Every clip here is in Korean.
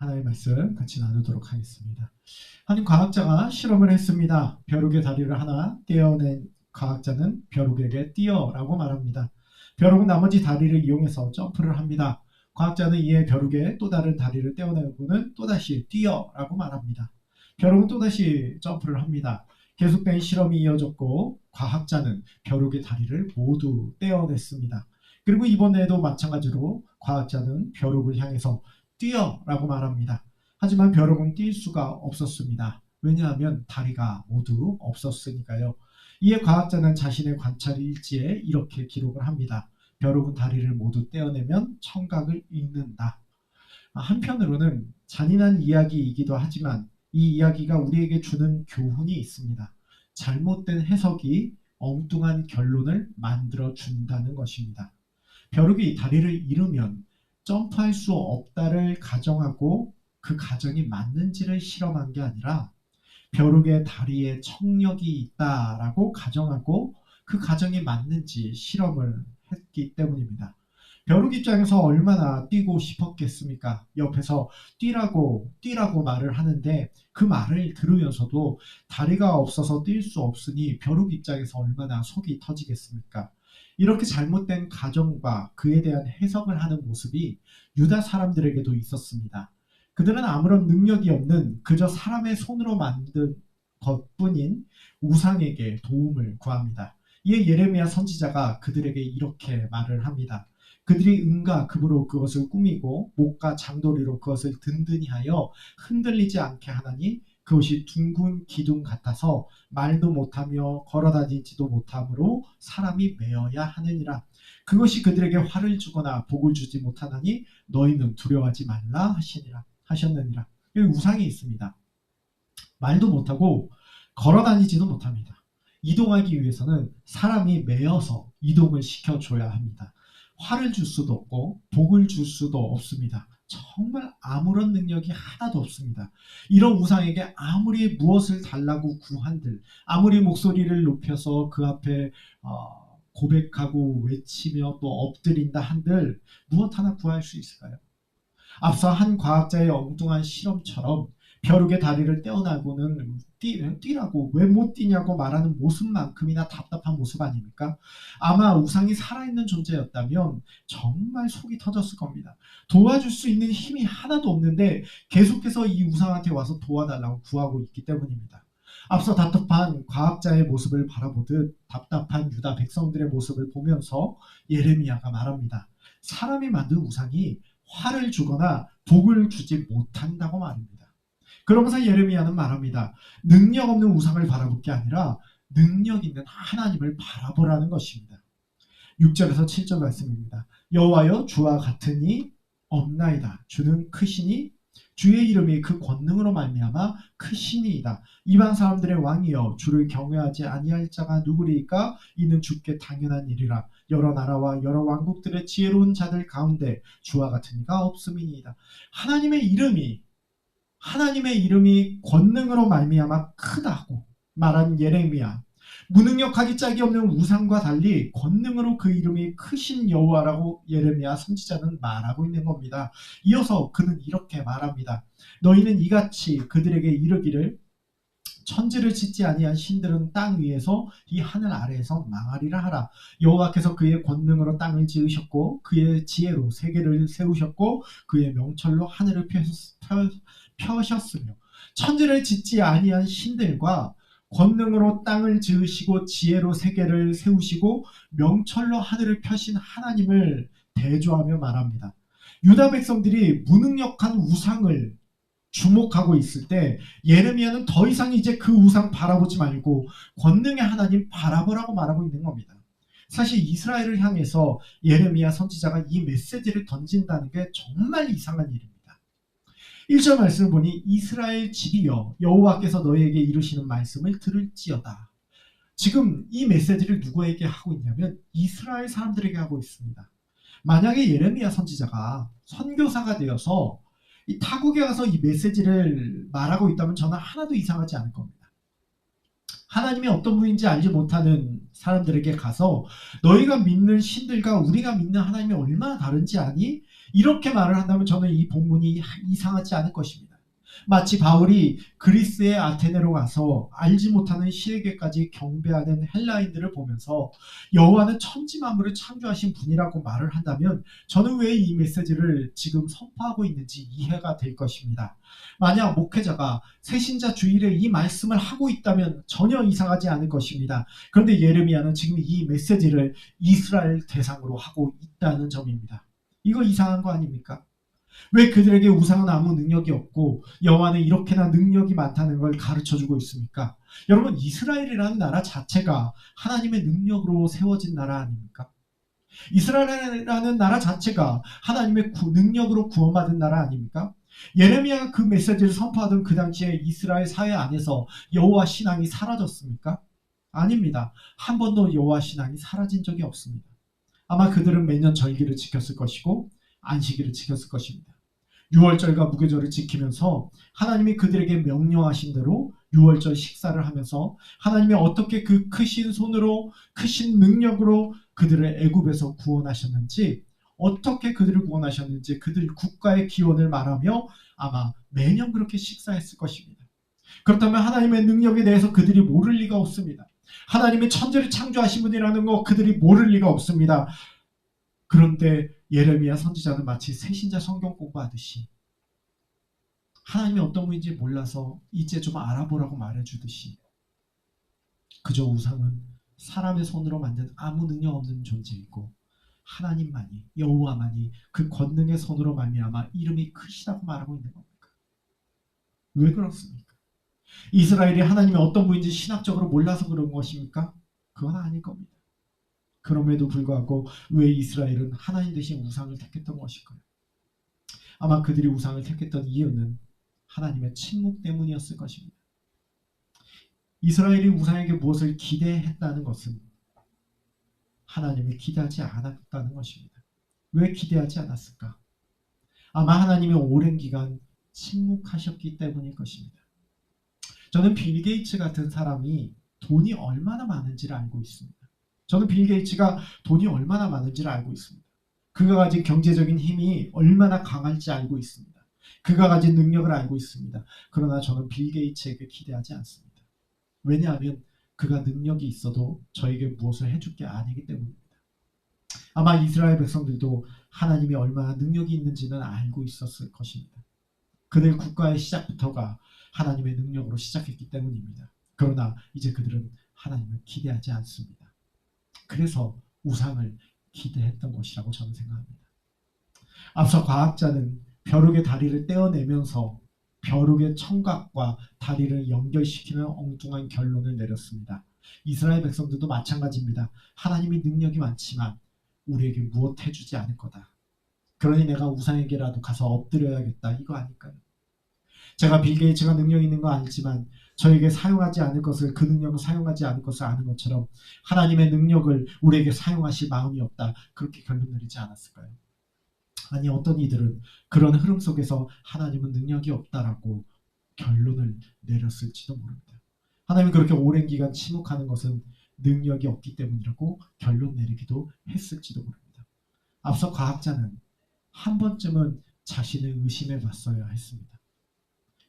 하나의 말씀 같이 나누도록 하겠습니다. 한 과학자가 실험을 했습니다. 벼룩의 다리를 하나 떼어낸 과학자는 벼룩에게 뛰어라고 말합니다. 벼룩은 나머지 다리를 이용해서 점프를 합니다. 과학자는 이에 벼룩의 또 다른 다리를 떼어내고는 또다시 뛰어라고 말합니다. 벼룩은 또다시 점프를 합니다. 계속된 실험이 이어졌고 과학자는 벼룩의 다리를 모두 떼어냈습니다. 그리고 이번에도 마찬가지로 과학자는 벼룩을 향해서 뛰어라고 말합니다. 하지만 벼룩은 뛸 수가 없었습니다. 왜냐하면 다리가 모두 없었으니까요. 이에 과학자는 자신의 관찰 일지에 이렇게 기록을 합니다. 벼룩은 다리를 모두 떼어내면 청각을 잃는다. 한편으로는 잔인한 이야기이기도 하지만 이 이야기가 우리에게 주는 교훈이 있습니다. 잘못된 해석이 엉뚱한 결론을 만들어 준다는 것입니다. 벼룩이 다리를 잃으면 점프할 수 없다를 가정하고 그 가정이 맞는지를 실험한 게 아니라 벼룩의 다리에 청력이 있다라고 가정하고 그 가정이 맞는지 실험을 했기 때문입니다. 벼룩 입장에서 얼마나 뛰고 싶었겠습니까? 옆에서 뛰라고 말을 하는데 그 말을 들으면서도 다리가 없어서 뛸 수 없으니 벼룩 입장에서 얼마나 속이 터지겠습니까? 이렇게 잘못된 가정과 그에 대한 해석을 하는 모습이 유다 사람들에게도 있었습니다. 그들은 아무런 능력이 없는 그저 사람의 손으로 만든 것뿐인 우상에게 도움을 구합니다. 이에 예레미야 선지자가 그들에게 이렇게 말을 합니다. 그들이 은과 금으로 그것을 꾸미고 목과 장도리로 그것을 든든히 하여 흔들리지 않게 하나니 그것이 둥근 기둥 같아서 말도 못하며 걸어다니지도 못하므로 사람이 메어야 하느니라. 그것이 그들에게 화를 주거나 복을 주지 못하나니 너희는 두려워하지 말라 하셨느니라. 여기 우상이 있습니다. 말도 못하고 걸어다니지도 못합니다. 이동하기 위해서는 사람이 메어서 이동을 시켜줘야 합니다. 화를 줄 수도 없고 복을 줄 수도 없습니다. 정말 아무런 능력이 하나도 없습니다. 이런 우상에게 아무리 무엇을 달라고 구한들, 아무리 목소리를 높여서 그 앞에 고백하고 외치며 또 엎드린다 한들 무엇 하나 구할 수 있을까요? 앞서 한 과학자의 엉뚱한 실험처럼 벼룩의 다리를 떼어나고는 뛰라고 왜 못 뛰냐고 말하는 모습만큼이나 답답한 모습 아닙니까? 아마 우상이 살아있는 존재였다면 정말 속이 터졌을 겁니다. 도와줄 수 있는 힘이 하나도 없는데 계속해서 이 우상한테 와서 도와달라고 구하고 있기 때문입니다. 앞서 답답한 과학자의 모습을 바라보듯 답답한 유다 백성들의 모습을 보면서 예레미야가 말합니다. 사람이 만든 우상이 화를 주거나 복을 주지 못한다고 말입니다. 그러면서 예레미야는 말합니다. 능력 없는 우상을 바라볼 게 아니라 능력 있는 하나님을 바라보라는 것입니다. 6절에서 7절 말씀입니다. 여호와여 주와 같으니 없나이다. 주는 크시니 주의 이름이 그 권능으로 말미암아 크시니이다. 이방 사람들의 왕이여 주를 경외하지 아니할 자가 누구리이까? 이는 주께 당연한 일이라. 여러 나라와 여러 왕국들의 지혜로운 자들 가운데 주와 같은 이가 없음이니이다. 하나님의 이름이 권능으로 말미암아 크다고 말한 예레미야. 무능력하기 짝이 없는 우상과 달리 권능으로 그 이름이 크신 여호와라고 예레미야 선지자는 말하고 있는 겁니다. 이어서 그는 이렇게 말합니다. 너희는 이같이 그들에게 이르기를 천지를 짓지 아니한 신들은 땅 위에서 이 하늘 아래에서 망하리라 하라. 여호와께서 그의 권능으로 땅을 지으셨고 그의 지혜로 세계를 세우셨고 그의 명철로 하늘을 펴셨으며 천지를 짓지 아니한 신들과 권능으로 땅을 지으시고 지혜로 세계를 세우시고 명철로 하늘을 펴신 하나님을 대조하며 말합니다. 유다 백성들이 무능력한 우상을 주목하고 있을 때 예레미야는 더 이상 이제 그 우상 바라보지 말고 권능의 하나님 바라보라고 말하고 있는 겁니다. 사실 이스라엘을 향해서 예레미야 선지자가 이 메시지를 던진다는 게 정말 이상한 일입니다. 1절 말씀을 보니 이스라엘 집이여 여호와께서 너희에게 이르시는 말씀을 들을지어다. 지금 이 메시지를 누구에게 하고 있냐면 이스라엘 사람들에게 하고 있습니다. 만약에 예레미야 선지자가 선교사가 되어서 이 타국에 가서 이 메시지를 말하고 있다면 저는 하나도 이상하지 않을 겁니다. 하나님이 어떤 분인지 알지 못하는 사람들에게 가서 너희가 믿는 신들과 우리가 믿는 하나님이 얼마나 다른지 아니? 이렇게 말을 한다면 저는 이 본문이 이상하지 않을 것입니다. 마치 바울이 그리스의 아테네로 가서 알지 못하는 시에게까지 경배하는 헬라인들을 보면서 여호와는 천지 만물을 창조하신 분이라고 말을 한다면 저는 왜 이 메시지를 지금 선포하고 있는지 이해가 될 것입니다. 만약 목회자가 새신자 주일에 이 말씀을 하고 있다면 전혀 이상하지 않을 것입니다. 그런데 예레미야는 지금 이 메시지를 이스라엘 대상으로 하고 있다는 점입니다. 이거 이상한 거 아닙니까? 왜 그들에게 우상은 아무 능력이 없고 여호와는 이렇게나 능력이 많다는 걸 가르쳐주고 있습니까? 여러분, 이스라엘이라는 나라 자체가 하나님의 능력으로 세워진 나라 아닙니까? 이스라엘이라는 나라 자체가 하나님의 능력으로 구원받은 나라 아닙니까? 예레미야가 그 메시지를 선포하던 그 당시에 이스라엘 사회 안에서 여호와 신앙이 사라졌습니까? 아닙니다. 한 번도 여호와 신앙이 사라진 적이 없습니다. 아마 그들은 매년 절기를 지켰을 것이고 안식일을 지켰을 것입니다. 유월절과 무교절을 지키면서 하나님이 그들에게 명령하신 대로 유월절 식사를 하면서 하나님이 어떻게 그 크신 손으로 크신 능력으로 그들을 애굽에서 구원하셨는지, 어떻게 그들을 구원하셨는지 그들 국가의 기원을 말하며 아마 매년 그렇게 식사했을 것입니다. 그렇다면 하나님의 능력에 대해서 그들이 모를 리가 없습니다. 하나님의 천지를 창조하신 분이라는 거 그들이 모를 리가 없습니다. 그런데 예레미야 선지자는 마치 새신자 성경 공부하듯이 하나님이 어떤 분인지 몰라서 이제 좀 알아보라고 말해주듯이 그저 우상은 사람의 손으로 만든 아무 능력 없는 존재이고 하나님만이, 여호와만이 그 권능의 손으로 말미암아 이름이 크시다고 말하고 있는 겁니까? 왜 그렇습니까? 이스라엘이 하나님이 어떤 분인지 신학적으로 몰라서 그런 것입니까? 그건 아닐 겁니다. 그럼에도 불구하고 왜 이스라엘은 하나님 대신 우상을 택했던 것일까요? 아마 그들이 우상을 택했던 이유는 하나님의 침묵 때문이었을 것입니다. 이스라엘이 우상에게 무엇을 기대했다는 것은 하나님이 기대하지 않았다는 것입니다. 왜 기대하지 않았을까? 아마 하나님이 오랜 기간 침묵하셨기 때문일 것입니다. 저는 빌 게이츠 같은 사람이 돈이 얼마나 많은지를 알고 있습니다. 저는 빌 게이츠가 돈이 얼마나 많은지를 알고 있습니다. 그가 가진 경제적인 힘이 얼마나 강할지 알고 있습니다. 그가 가진 능력을 알고 있습니다. 그러나 저는 빌 게이츠에게 기대하지 않습니다. 왜냐하면 그가 능력이 있어도 저에게 무엇을 해줄 게 아니기 때문입니다. 아마 이스라엘 백성들도 하나님이 얼마나 능력이 있는지는 알고 있었을 것입니다. 그들 국가의 시작부터가 하나님의 능력으로 시작했기 때문입니다. 그러나 이제 그들은 하나님을 기대하지 않습니다. 그래서 우상을 기대했던 것이라고 저는 생각합니다. 앞서 과학자는 벼룩의 다리를 떼어내면서 벼룩의 청각과 다리를 연결시키는 엉뚱한 결론을 내렸습니다. 이스라엘 백성들도 마찬가지입니다. 하나님이 능력이 많지만 우리에게 무엇 해주지 않을 거다. 그러니 내가 우상에게라도 가서 엎드려야겠다. 이거 아닐까요? 제가 빌 게이츠가 능력 있는 거 알지만 저에게 사용하지 않을 것을, 그 능력을 사용하지 않을 것을 아는 것처럼 하나님의 능력을 우리에게 사용하실 마음이 없다. 그렇게 결론 내리지 않았을까요? 아니, 어떤 이들은 그런 흐름 속에서 하나님은 능력이 없다라고 결론을 내렸을지도 모릅니다. 하나님이 그렇게 오랜 기간 침묵하는 것은 능력이 없기 때문이라고 결론 내리기도 했을지도 모릅니다. 앞서 과학자는 한 번쯤은 자신을 의심해 봤어야 했습니다.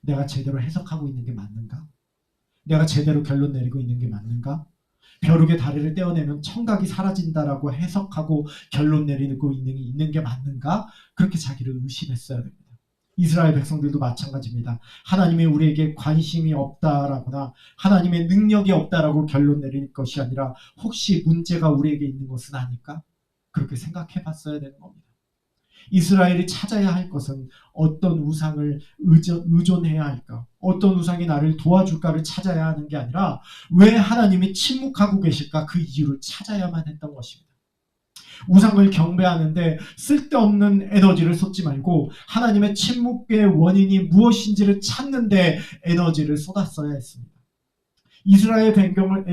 내가 제대로 해석하고 있는 게 맞는가? 내가 제대로 결론 내리고 있는 게 맞는가? 벼룩의 다리를 떼어내면 청각이 사라진다라고 해석하고 결론 내리고 있는 게 맞는가? 그렇게 자기를 의심했어야 됩니다. 이스라엘 백성들도 마찬가지입니다. 하나님이 우리에게 관심이 없다라거나 하나님의 능력이 없다라고 결론 내릴 것이 아니라 혹시 문제가 우리에게 있는 것은 아닐까? 그렇게 생각해 봤어야 되는 겁니다. 이스라엘이 찾아야 할 것은 어떤 우상을 의존해야 할까? 어떤 우상이 나를 도와줄까를 찾아야 하는 게 아니라 왜 하나님이 침묵하고 계실까? 그 이유를 찾아야만 했던 것입니다. 우상을 경배하는데 쓸데없는 에너지를 쏟지 말고 하나님의 침묵의 원인이 무엇인지를 찾는데 에너지를 쏟았어야 했습니다. 이스라엘 배경을,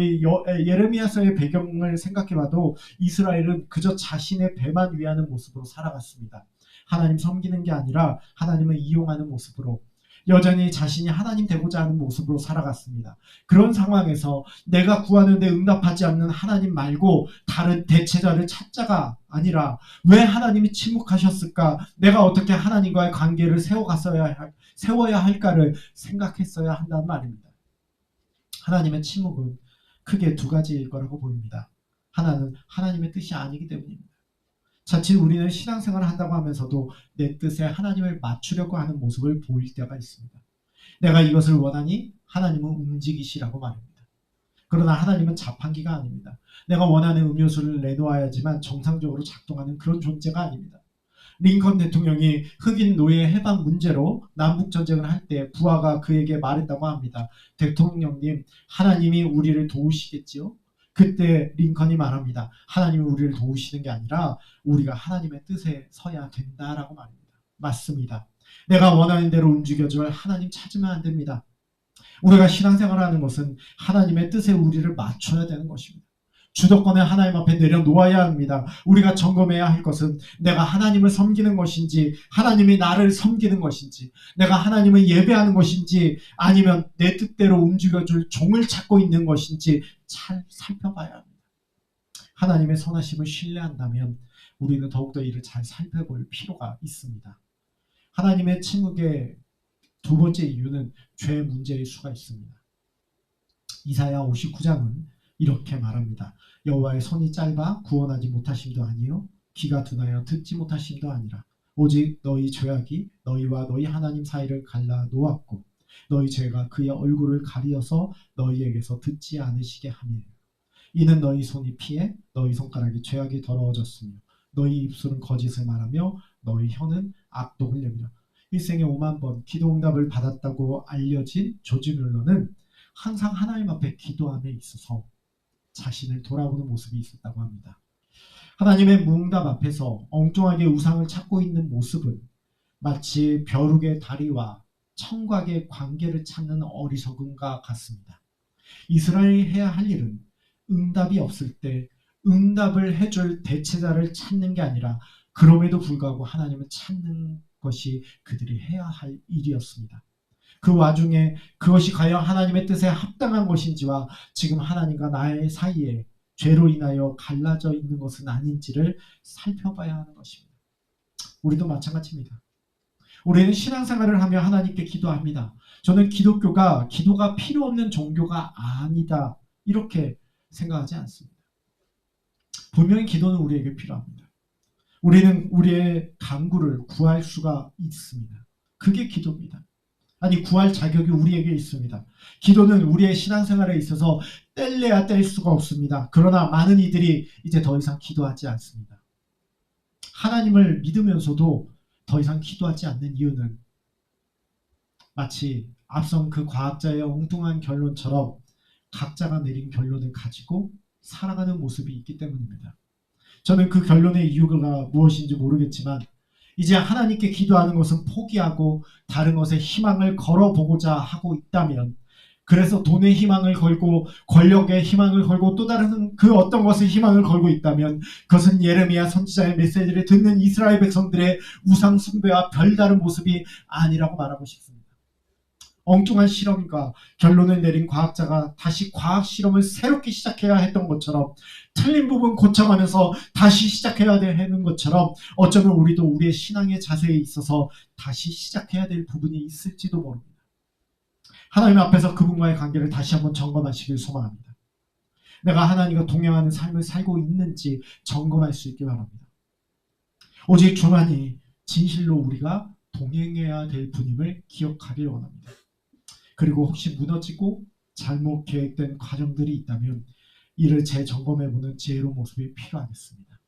예레미야서의 배경을 생각해봐도 이스라엘은 그저 자신의 배만 위하는 모습으로 살아갔습니다. 하나님 섬기는 게 아니라 하나님을 이용하는 모습으로, 여전히 자신이 하나님 되고자 하는 모습으로 살아갔습니다. 그런 상황에서 내가 구하는데 응답하지 않는 하나님 말고 다른 대체자를 찾자가 아니라 왜 하나님이 침묵하셨을까? 내가 어떻게 하나님과의 관계를 세워야 할까를 생각했어야 한다는 말입니다. 하나님의 침묵은 크게 두 가지일 거라고 보입니다. 하나는 하나님의 뜻이 아니기 때문입니다. 자칫 우리는 신앙생활을 한다고 하면서도 내 뜻에 하나님을 맞추려고 하는 모습을 보일 때가 있습니다. 내가 이것을 원하니 하나님은 움직이시라고 말합니다. 그러나 하나님은 자판기가 아닙니다. 내가 원하는 음료수를 내놓아야지만 정상적으로 작동하는 그런 존재가 아닙니다. 링컨 대통령이 흑인 노예 해방 문제로 남북전쟁을 할 때 부하가 그에게 말했다고 합니다. 대통령님, 하나님이 우리를 도우시겠지요? 그때 링컨이 말합니다. 하나님이 우리를 도우시는 게 아니라 우리가 하나님의 뜻에 서야 된다라고 말합니다. 맞습니다. 내가 원하는 대로 움직여줄 하나님 찾으면 안 됩니다. 우리가 신앙생활을 하는 것은 하나님의 뜻에 우리를 맞춰야 되는 것입니다. 주도권을 하나님 앞에 내려놓아야 합니다. 우리가 점검해야 할 것은 내가 하나님을 섬기는 것인지 하나님이 나를 섬기는 것인지 내가 하나님을 예배하는 것인지 아니면 내 뜻대로 움직여줄 종을 찾고 있는 것인지 잘 살펴봐야 합니다. 하나님의 선하심을 신뢰한다면 우리는 더욱더 이를 잘 살펴볼 필요가 있습니다. 하나님의 침묵의 두 번째 이유는 죄 문제일 수가 있습니다. 이사야 59장은 이렇게 말합니다. 여호와의 손이 짧아 구원하지 못하심도 아니요 귀가 둔하여 듣지 못하심도 아니라 오직 너희 죄악이 너희와 너희 하나님 사이를 갈라 놓았고 너희 죄가 그의 얼굴을 가리어서 너희에게서 듣지 않으시게 함이에요. 이는 너희 손이 피해 너희 손가락이 죄악이 더러워졌으며 너희 입술은 거짓을 말하며 너희 혀는 악독을 내밀어. 일생에 5만 번 기도응답을 받았다고 알려진 조지 뮬러는 항상 하나님 앞에 기도함에 있어서 자신을 돌아보는 모습이 있었다고 합니다. 하나님의 무응답 앞에서 엉뚱하게 우상을 찾고 있는 모습은 마치 벼룩의 다리와 청각의 관계를 찾는 어리석음과 같습니다. 이스라엘이 해야 할 일은 응답이 없을 때 응답을 해줄 대체자를 찾는 게 아니라 그럼에도 불구하고 하나님을 찾는 것이 그들이 해야 할 일이었습니다. 그 와중에 그것이 과연 하나님의 뜻에 합당한 것인지와 지금 하나님과 나의 사이에 죄로 인하여 갈라져 있는 것은 아닌지를 살펴봐야 하는 것입니다. 우리도 마찬가지입니다. 우리는 신앙생활을 하며 하나님께 기도합니다. 저는 기독교가 기도가 필요 없는 종교가 아니다 이렇게 생각하지 않습니다. 분명히 기도는 우리에게 필요합니다. 우리는 우리의 간구를 구할 수가 있습니다. 그게 기도입니다. 아니 구할 자격이 우리에게 있습니다. 기도는 우리의 신앙생활에 있어서 뗄래야 뗄 수가 없습니다. 그러나 많은 이들이 이제 더 이상 기도하지 않습니다. 하나님을 믿으면서도 더 이상 기도하지 않는 이유는 마치 앞선 그 과학자의 엉뚱한 결론처럼 각자가 내린 결론을 가지고 살아가는 모습이 있기 때문입니다. 저는 그 결론의 이유가 무엇인지 모르겠지만 이제 하나님께 기도하는 것은 포기하고 다른 것에 희망을 걸어보고자 하고 있다면 그래서 돈의 희망을 걸고 권력의 희망을 걸고 또 다른 그 어떤 것에 희망을 걸고 있다면 그것은 예레미야 선지자의 메시지를 듣는 이스라엘 백성들의 우상 숭배와 별다른 모습이 아니라고 말하고 싶습니다. 엉뚱한 실험과 결론을 내린 과학자가 다시 과학 실험을 새롭게 시작해야 했던 것처럼 틀린 부분 고쳐가면서 다시 시작해야 되는 것처럼 어쩌면 우리도 우리의 신앙의 자세에 있어서 다시 시작해야 될 부분이 있을지도 모릅니다. 하나님 앞에서 그분과의 관계를 다시 한번 점검하시길 소망합니다. 내가 하나님과 동행하는 삶을 살고 있는지 점검할 수 있기 바랍니다. 오직 주만이 진실로 우리가 동행해야 될 분임을 기억하길 원합니다. 그리고 혹시 무너지고 잘못 계획된 과정들이 있다면 이를 재점검해보는 지혜로운 모습이 필요하겠습니다.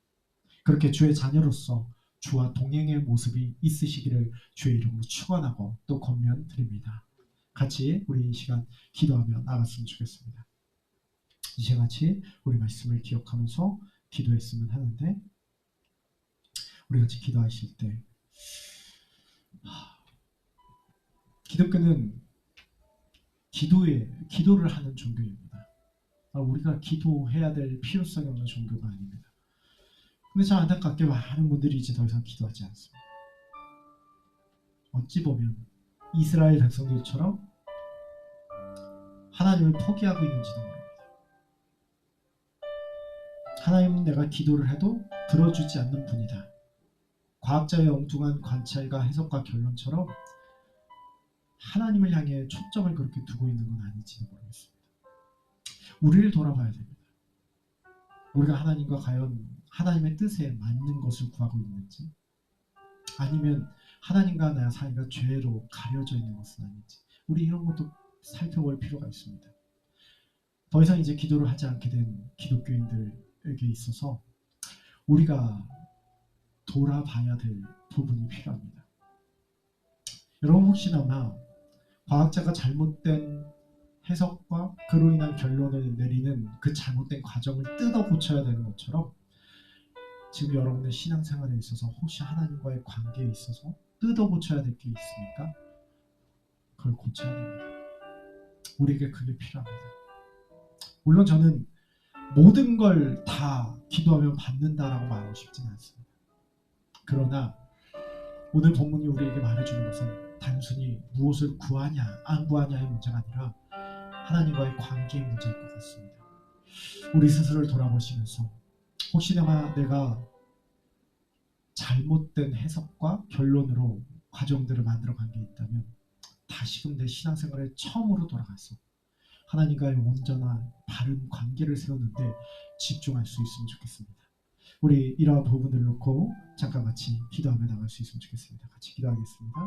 그렇게 주의 자녀로서 주와 동행의 모습이 있으시기를 주의 이름으로 축원하고 또 권면드립니다. 같이 우리 이 시간 기도하며 나갔으면 좋겠습니다. 이제 같이 우리 말씀을 기억하면서 기도했으면 하는데 우리 같이 기도하실 때 기독교는 기도를 하는 종교입니다. 우리가 기도해야 될 필요성이 없는 종교가 아닙니다. 근데 참 안타깝게 많은 분들이 이제 더 이상 기도하지 않습니다. 어찌 보면 이스라엘 백성들처럼 하나님을 포기하고 있는지도 모릅니다. 하나님은 내가 기도를 해도 들어주지 않는 분이다. 과학자의 엉뚱한 관찰과 해석과 결론처럼 하나님을 향해 초점을 그렇게 두고 있는 건 아닐지도 모르겠습니다. 우리를 돌아봐야 됩니다. 우리가 하나님과 과연 하나님의 뜻에 맞는 것을 구하고 있는지, 아니면 하나님과 나 사이가 죄로 가려져 있는 것은 아닌지, 우리 이런 것도 살펴볼 필요가 있습니다. 더 이상 이제 기도를 하지 않게 된 기독교인들에게 있어서 우리가 돌아봐야 될 부분이 필요합니다. 여러분, 혹시나마 과학자가 잘못된 해석과 그로 인한 결론을 내리는 그 잘못된 과정을 뜯어 고쳐야 되는 것처럼, 지금 여러분의 신앙생활에 있어서 혹시 하나님과의 관계에 있어서 뜯어 고쳐야 될 게 있습니까? 그걸 고쳐야 됩니다. 우리에게 그게 필요합니다. 물론 저는 모든 걸 다 기도하면 받는다라고 말하고 싶지는 않습니다. 그러나 오늘 본문이 우리에게 말해주는 것은 단순히 무엇을 구하냐 안 구하냐의 문제가 아니라 하나님과의 관계의 문제일 것 같습니다. 우리 스스로를 돌아보시면서 혹시나 내가 잘못된 해석과 결론으로 과정들을 만들어간 게 있다면 다시금 내 신앙생활에 처음으로 돌아가서 하나님과의 온전한 바른 관계를 세우는데 집중할 수 있으면 좋겠습니다. 우리 이러한 부분들을 놓고 잠깐 같이 기도하며 나갈 수 있으면 좋겠습니다. 같이 기도하겠습니다.